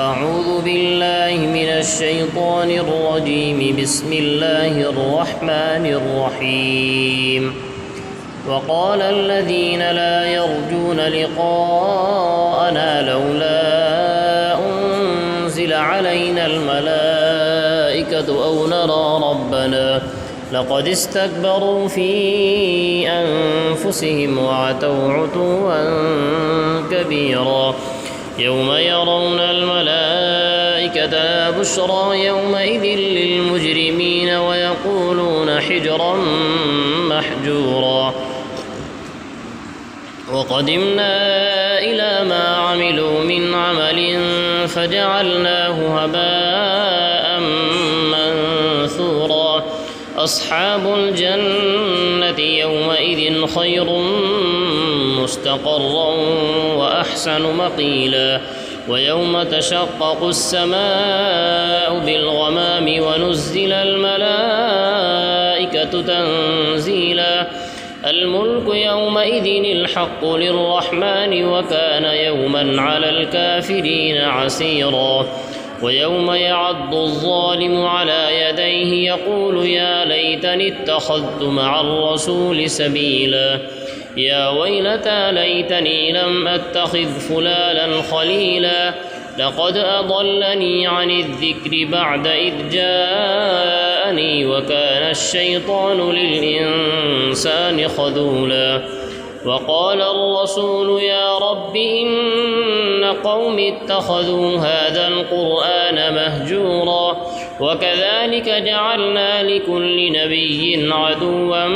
أعوذ بالله من الشيطان الرجيم. بسم الله الرحمن الرحيم. وقال الذين لا يرجون لقاءنا لولا أنزل علينا الملائكة أو نرى ربنا لقد استكبروا في أنفسهم وعتوا عتوا كبيرا. يوم يرون الملائكة لا بشرى يومئذ للمجرمين ويقولون حجرا محجورا. وقدمنا إلى ما عملوا من عمل فجعلناه هباء منثورا. أصحاب الجنة يومئذ خير مستقرا وأحسن مقيلا. ويوم تشقق السماء بالغمام ونزل الملائكة تنزيلا. الملك يومئذ الحق للرحمن وكان يوما على الكافرين عسيرا. ويوم يعض الظالم على يديه يقول يا ليتني اتخذت مع الرسول سبيلا. يا ويلتى ليتني لم أتخذ فلانا خليلا. لقد أضلني عن الذكر بعد إذ جاءني وكان الشيطان للإنسان خذولا. وقال الرسول يا رب إن قوم اتخذوا هذا القرآن مهجورا. وكذلك جعلنا لكل نبي عدوا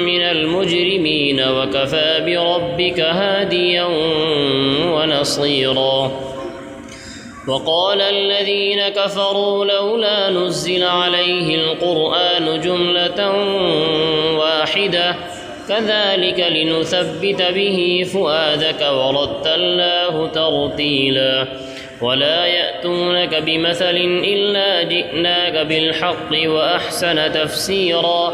من المجرمين وكفى بربك هاديا ونصيرا. وقال الذين كفروا لولا نزل عليه القرآن جملة واحدة كذلك لنثبت به فؤادك ورتلناه ترتيلا. ولا يأتونك بمثل إلا جئناك بالحق وأحسن تفسيرا.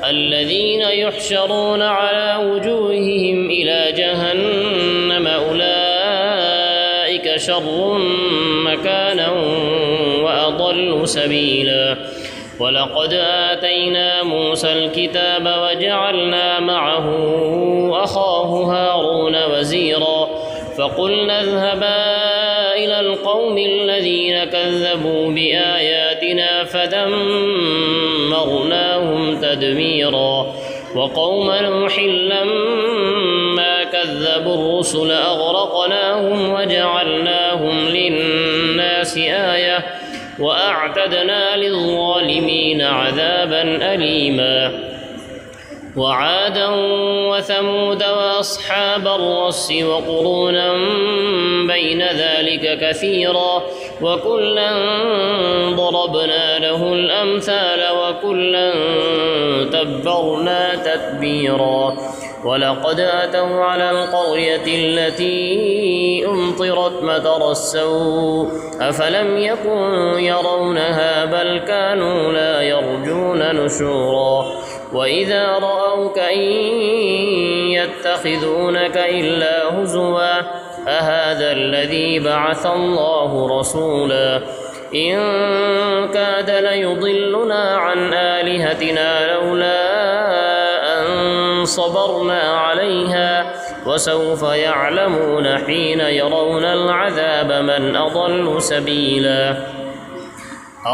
الذين يحشرون على وجوههم إلى جهنم أولئك شر مكانا وأضل سبيلا. ولقد آتينا موسى الكتاب وجعلنا معه أخاه هارون وزيرا. فقلنا اذهبا إلى القوم الذين كذبوا بآياتنا فدمرناهم تدميرا. وقوم نوح لما كذبوا الرسل أغرقناهم وجعلناهم للناس آية وأعتدنا للظالمين عذابا أليما. وعادا وثمود وأصحاب الرس وقرونا بين ذلك كثيرا. وكلا ضربنا له الأمثال وكلا تبرنا تتبيرا. ولقد أتوا على القرية التي أمطرت مطر السوء أفلم يكن يرونها بل كانوا لا يرجون نشورا. وإذا رأوك إن يتخذونك إلا هزوا أهذا الذي بعث الله رسولا. إن كاد ليضلنا عن آلهتنا لولا أن صبرنا عليها وسوف يعلمون حين يرون العذاب من أضل سبيلا.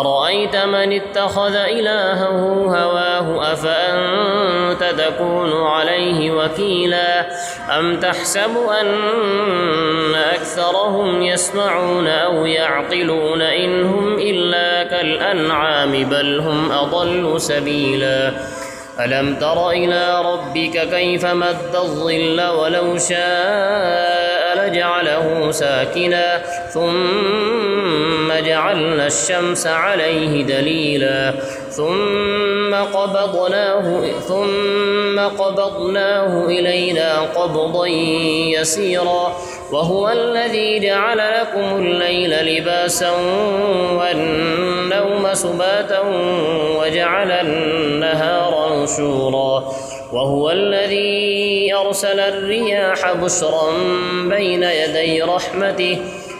أرأيت من اتخذ إلهه هواه أفأنت تكون عليه وكيلا. أم تحسب أن أكثرهم يسمعون أو يعقلون إن هم إلا كالأنعام بل هم أضل سبيلا. ألم تر إلى ربك كيف مد الظل ولو شاء لجعله ساكنا ثم جعلنا الشمس عليه دليلا. ثم قبضناه إلينا قبضا يسيرا. وهو الذي جعل لكم الليل لباسا والنوم سباتا وجعل النهار نشورا. وهو الذي أرسل الرياح بشرا بين يدي رحمته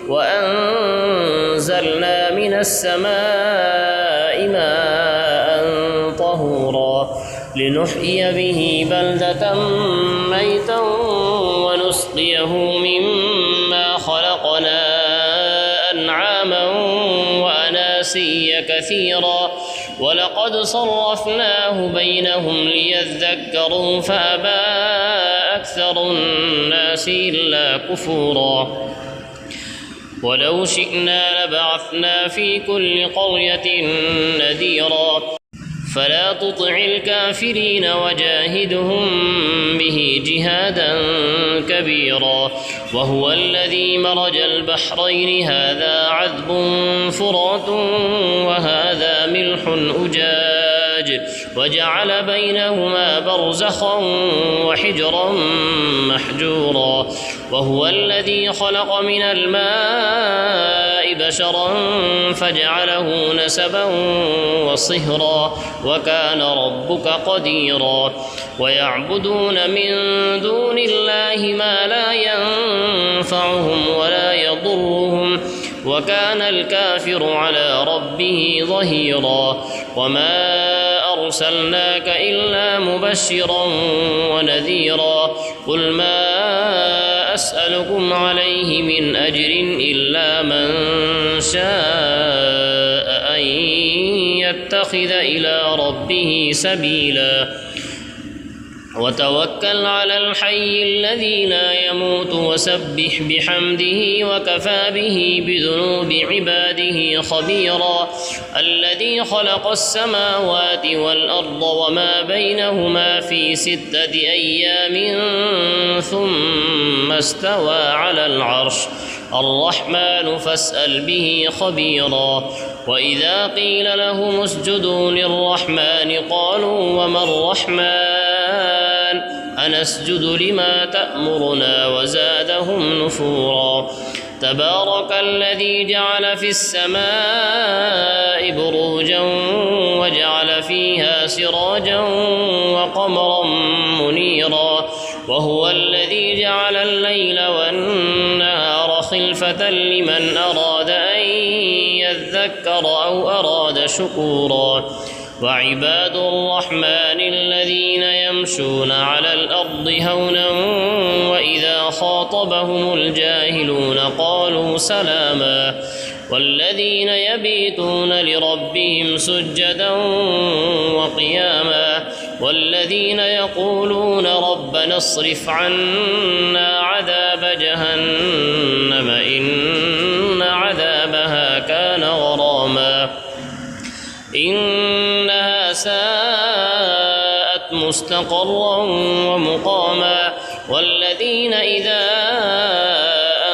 وأنزل أنزلنا من السماء ماء طهورا لنحيي به بلدة ميتا ونسقيه مما خلقنا أنعاما وأناسيا كثيرا ولقد صرفناه بينهم ليذكروا فأبى أكثر الناس إلا كفورا ولو شئنا لبعثنا في كل قرية نذيرا فلا تطع الكافرين وجاهدهم به جهادا كبيرا وهو الذي مرج البحرين هذا عذب فرات وهذا ملح أجاج وجعل بينهما برزخا وحجرا محجورا وهو الذي خلق من الماء بشرا فجعله نسبا وصهرا وكان ربك قديرا ويعبدون من دون الله ما لا ينفعهم ولا يضرهم وكان الكافر على ربه ظهيرا وما أرسلناك إلا مبشرا ونذيرا قل ما أسألكم عليه من أجر إلا من شاء أن يتخذ إلى ربه سبيلا وتوكل على الحي الذي لا يموت وسبح بحمده وكفى به بذنوب عباده خبيرا الذي خلق السماوات والأرض وما بينهما في 6 أيام ثم استوى على العرش الرحمن فاسأل به خبيرا وإذا قيل لهم اسجدوا للرحمن قالوا وما الرحمن أنسجد لما تأمرنا وزادهم نفورا تبارك الذي جعل في السماء بروجا وجعل فيها سراجا وقمرا منيرا وهو الذي جعل الليل والنهار خلفة لمن أراد أن يذكر أو أراد شكورا وعباد الرحمن الذين يمشون على الأرض هونا وإذا خاطبهم الجاهلون قالوا سلاما والذين يبيتون لربهم سجدا وقياما والذين يقولون ربنا اصرف عنا عذاب جهنم إن عذابها كان غراما إنها ساءت مستقرا ومقاما والذين إذا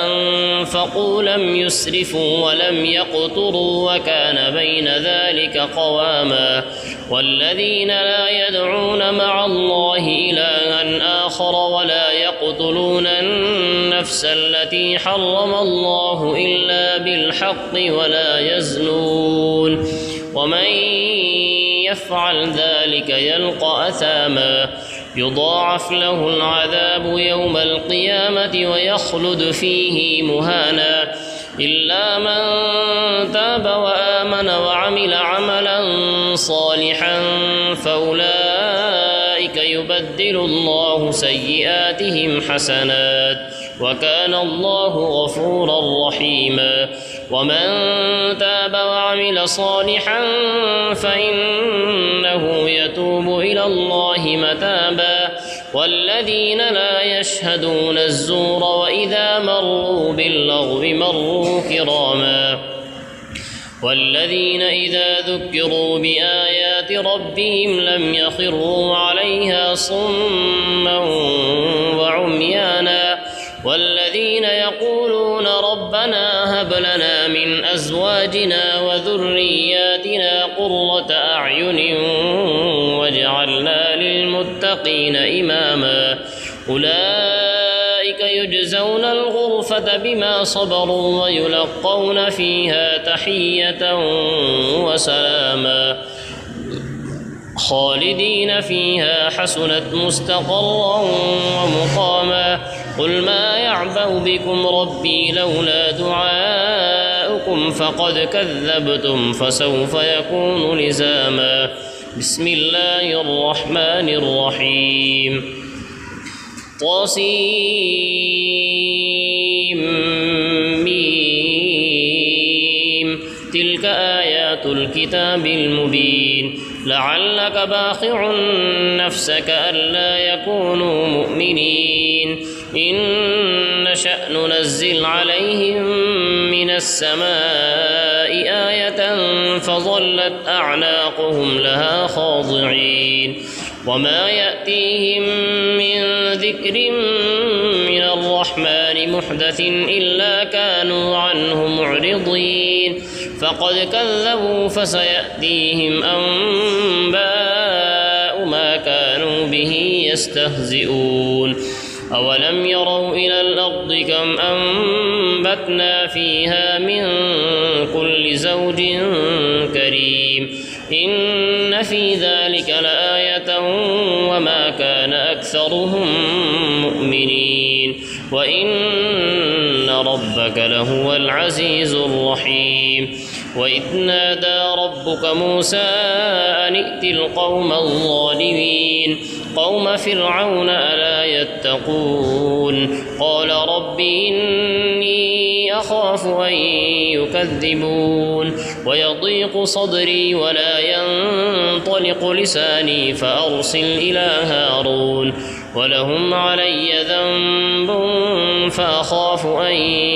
أنفقوا لم يسرفوا ولم يقتروا وكان بين ذلك قواما والذين لا يدعون مع الله إلها آخر ولا يقتلون النفس التي حرم الله إلا بالحق ولا يزنون ومن يفعل ذلك يلقى أثاما يضاعف له العذاب يوم القيامة ويخلد فيه مهانا إلا من تاب وآمن وعمل عملا صالحا فأولئك يبدل الله سيئاتهم حسنات وكان الله غفورا رحيما ومن تاب وعمل صالحا فإنه يتوب إلى الله متابا والذين لا يشهدون الزور وإذا مروا باللغو مروا كراما والذين إذا ذكروا بآيات ربهم لم يخروا عليها صما وعميانا والذين يقولون ربنا هب لنا من أزواجنا وذرياتنا قرة أعين واجعلنا للمتقين إماما أولئك يجزون الغرفة بما صبروا ويلقون فيها تحية وسلاما خالدين فيها حسنت مستقرا ومقاما قل ما يعبأ بكم ربي لولا دعاؤكم لكم فقد كذبتم فسوف يكون لزاما. بسم الله الرحمن الرحيم. طاسيم. تلك آيات الكتاب المبين. لعلك باخع نفسك ألا يكونوا مؤمنين إن نشأ ننزل عليهم من السماء آية فظلت أعناقهم لها خاضعين وما يأتيهم من ذكر من الرحمن محدث إلا كانوا عنه معرضين فقد كذبوا فسيأتيهم أنباء ما كانوا به يستهزئون. أولم يروا إلى الأرض كم أنبتنا فيها من كل زوج كريم إن في ذلك لآية وما كان أكثرهم مؤمنين وإن ربك لهو العزيز الرحيم. وإذ نادى ربك موسى أن ائت القوم الظالمين قوم فرعون ألا يتقون قال رب إني أخاف أن يكذبون ويضيق صدري ولا ينطلق لساني فأرسل إلى هارون ولهم علي ذنب فأخاف أن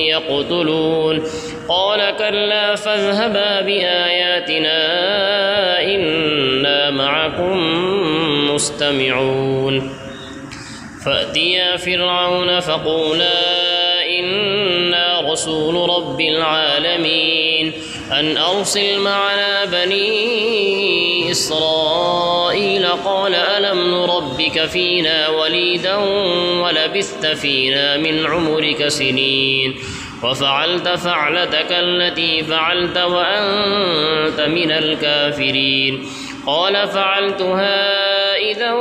يقتلون قال كلا فاذهبا بآياتنا إنا معكم مستمعون. فأتيا فرعون فقولا إنا رسول رب العالمين أن أرسل معنا بني إسرائيل قال ألم نربك فينا وليدا ولبثت فينا من عمرك سنين وفعلت فعلتك التي فعلت وأنت من الكافرين قال فعلتها إذا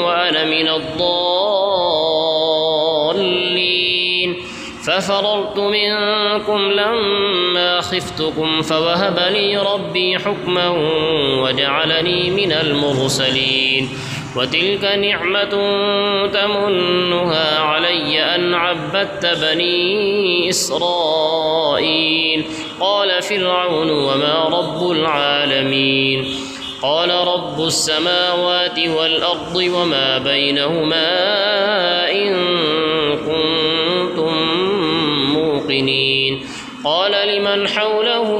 وأنا من الضالين ففررت منكم لما خفتكم فوهب لي ربي حكما وجعلني من المرسلين. وتلك نعمة تمنها علي أن عبدت بني إسرائيل. قال فرعون وما رب العالمين قال رب السماوات والأرض وما بينهما إن كنتم موقنين. قال لمن حوله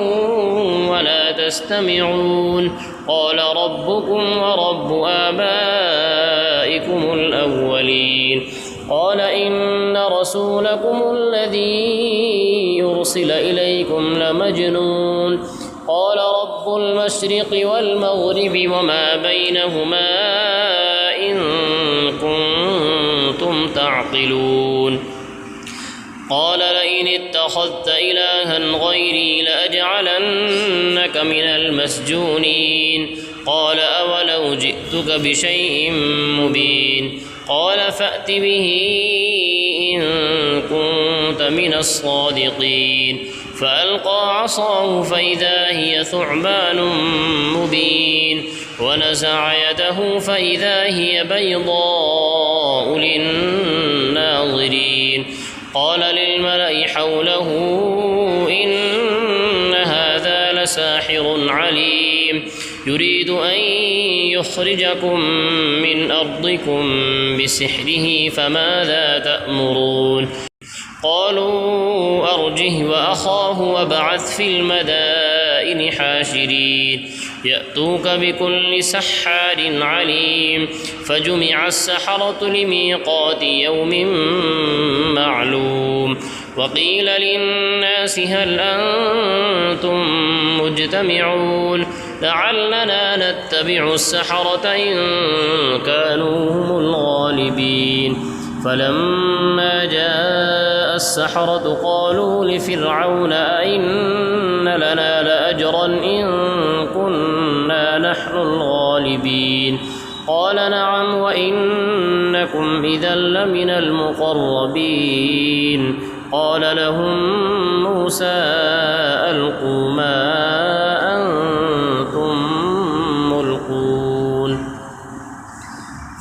ولا تستمعون قال ربكم ورب آبائكم الأولين. قال إن رسولكم الذي يرسل إليكم لمجنون. قال رب المشرق والمغرب وما بينهما إن كنتم تعقلون. قال لئن اتخذت إلها غيري لأجعلنك من المسجونين. قال أولو جئتك بشيء مبين. قال فأت به إن كنت من الصادقين. فألقى عصاه فإذا هي ثعبان مبين ونزع يده فإذا هي بيضاء للناظرين. قال للملأ حوله إن هذا لساحر عليم يريد أن يخرجكم من أرضكم بسحره فماذا تأمرون. قالوا أرجه وأخاه وابعث في المدائن حاشرين يأتوك بكل سحار عليم. فجمع السحرة لميقات يوم معلوم. وقيل للناس هل أنتم مجتمعون لعلنا نتبع السحرة إن كانوا هم الغالبين. فلما جاء السحرة قالوا لفرعون أئن لنا لأجرا إن كنا نحن الغالبين. قال نعم وإنكم إذا لمن المقربين. قال لهم موسى ألقوا ما أنتم ملقون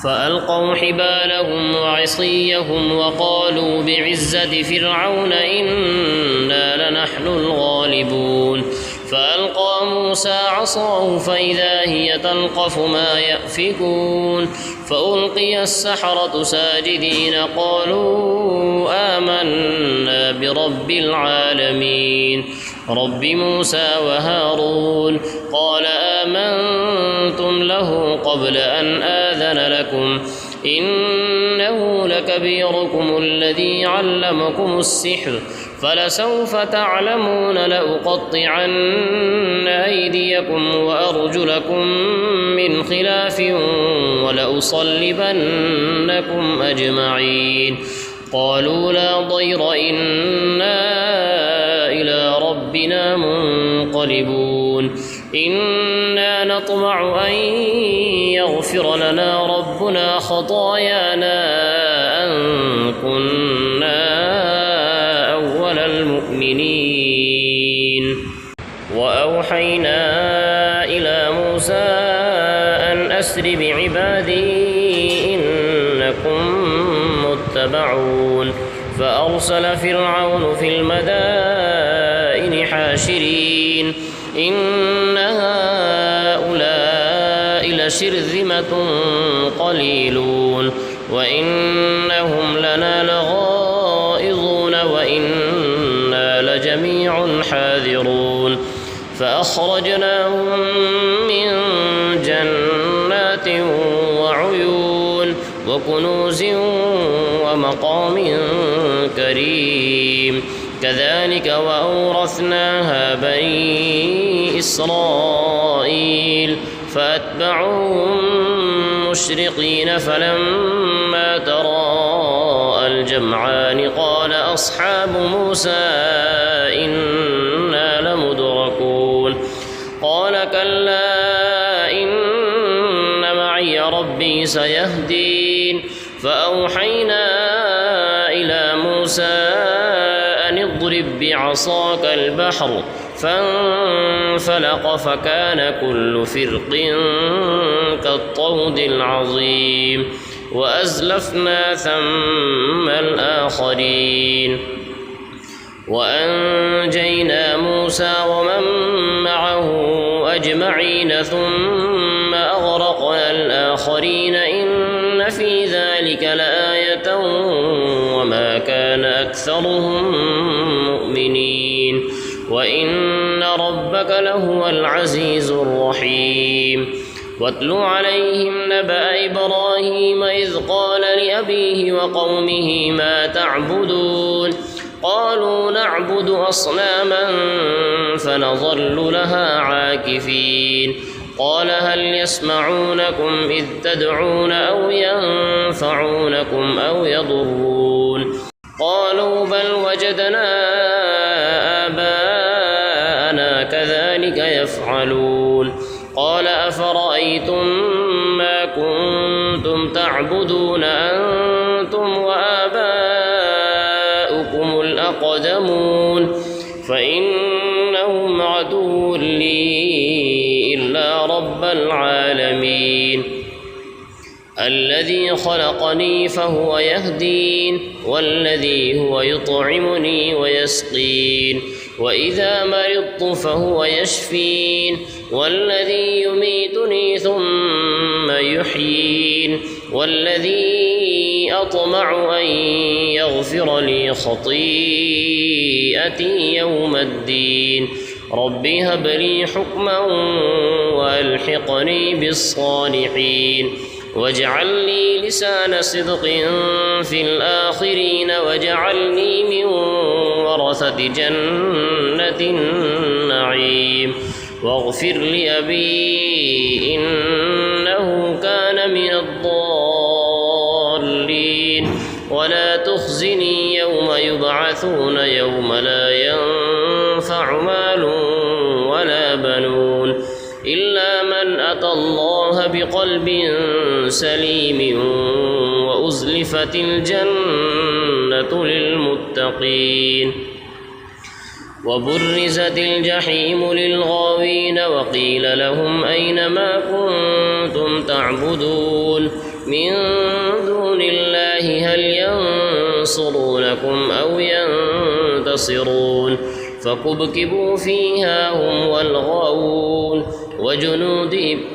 فألقوا حبالهم وعصيهم وقالوا بعزة فرعون إنا لنحن الغالبون فألقى موسى عصاه فإذا هي تلقف ما يأفكون فألقي السحرة ساجدين قالوا آمنا برب العالمين رب موسى وهارون قال آمنتم له قبل أن آذن لكم إنه لكبيركم الذي علمكم السحر فلسوف تعلمون لأقطعن أيديكم وأرجلكم من خلاف ولأصلبنكم أجمعين قالوا لا ضير إنا إلى ربنا منقلبون إنا نطمع أن يغفر لنا ربنا خطايانا أن كنا أول المؤمنين وأوحينا إلى موسى أن أسر بعبادي إنكم متبعون فأرسل فرعون في المدائن حاشرين إن هؤلاء لشرذمة قليلون وإنهم لنا لغائظون وإنا لجميع حاذرون فأخرجناهم من جنات وعيون وكنوز ومقام كريم كذلك وأورثناها بني إسرائيل فأتبعوهم مشرقين فلما تراءى الجمعان قال أصحاب موسى إنا لمدركون قال كلا إن معي ربي سيهدين فأوحينا إلى موسى أن اضرب بعصاك البحر فانفلق فكان كل فرق كالطود العظيم وأزلفنا ثم الآخرين وأنجينا موسى ومن معه أجمعين ثم أغرقنا الآخرين إن في ذلك لآية وما كان أكثرهم مؤمنين وإن ربك لهو العزيز الرحيم واتل عليهم نبأ إبراهيم إذ قال لأبيه وقومه ما تعبدون قالوا نعبد أصناما فنظل لها عاكفين قال هل يسمعونكم إذ تدعون أو ينفعونكم أو يضرون قالوا بل وجدنا آباءنا كذلك يفعلون قال أفرأيتم ما كنتم تعبدون أنتم وآباؤكم الأقدمون فإنهم عدو لي إلا رب العالمين الذي خلقني فهو يهدين والذي هو يطعمني ويسقين وإذا مرضت فهو يشفين والذي يميتني ثم يحيين والذي أطمع أن يغفر لي خطيئتي يوم الدين رب هب لي حكما وألحقني بالصالحين واجعل لي لسان صدق في الآخرين واجعلني من ورثة جنة النعيم واغفر لأبي إنه كان من الضالين ولا تخزني يوم يبعثون يوم لا ينفع مال ولا بنون إلا من أتى الله بقلب سليم وأزلفت الجنة والجنة للمتقين. وبرزت الجحيم للغاوين وقيل لهم أين ما كنتم تعبدون من دون الله هل ينصرونكم أو ينتصرون فكبكبوا فيها هم والغاوون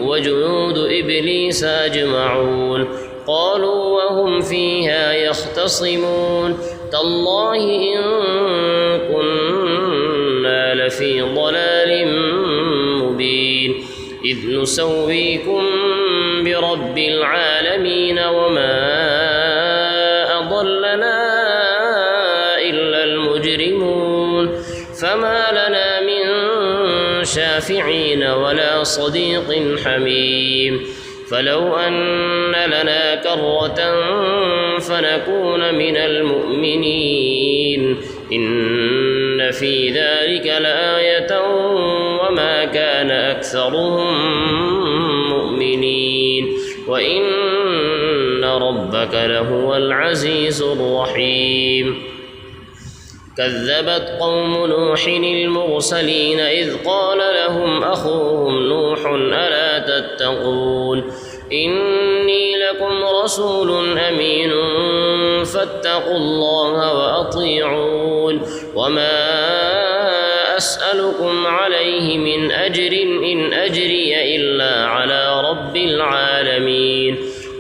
وجنود إبليس أجمعون قالوا وهم فيها يختصمون تالله إن كنا لفي ضلال مبين إذ نسويكم برب العالمين وما أضلنا إلا المجرمون فما لنا من شافعين ولا صديق حميم فلو أن لنا كرة فنكون من المؤمنين إن في ذلك لآية وما كان أكثرهم مؤمنين وإن ربك لهو العزيز الرحيم. كذبت قوم نوح المرسلين إذ قال لهم أخوهم نوح ألا تتقون إني لكم رسول أمين فاتقوا الله وأطيعون وما أسألكم عليه من أجر إن أجري إلا على رب العالمين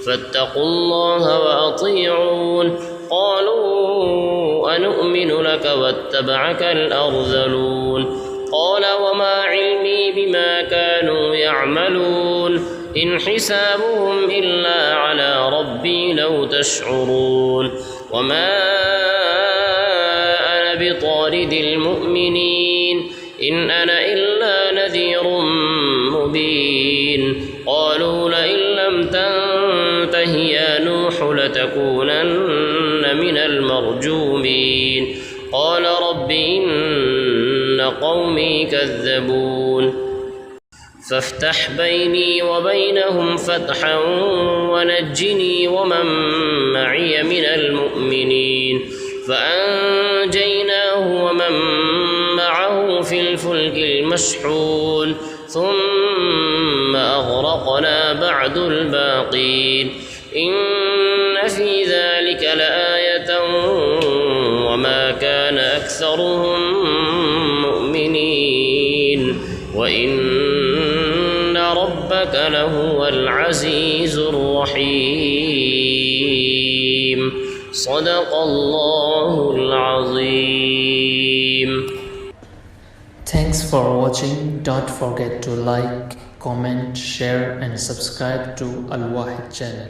فاتقوا الله وأطيعون. قالوا أنؤمن لك واتبعك الأرذلون قال وما علمي بما كانوا يعملون إن حسابهم إلا على ربي لو تشعرون وما أنا بطارد المؤمنين إن أنا إلا نذير مبين قالوا لئن لم تنته يا نوح لتكونن من المرجومين قال رب إن قومي كذبون فافتح بيني وبينهم فتحا ونجني ومن معي من المؤمنين فأنجيناه ومن معه في الفلك المشحون ثم أغرقنا بعد الباقين إن في ذلك لآية وما كان أكثرهم مؤمنين وإن ربك لهو العزيز الرحيم. صدق الله العظيم. Thanks for watching. Don't forget to like, comment, share and subscribe to Al Wahid channel.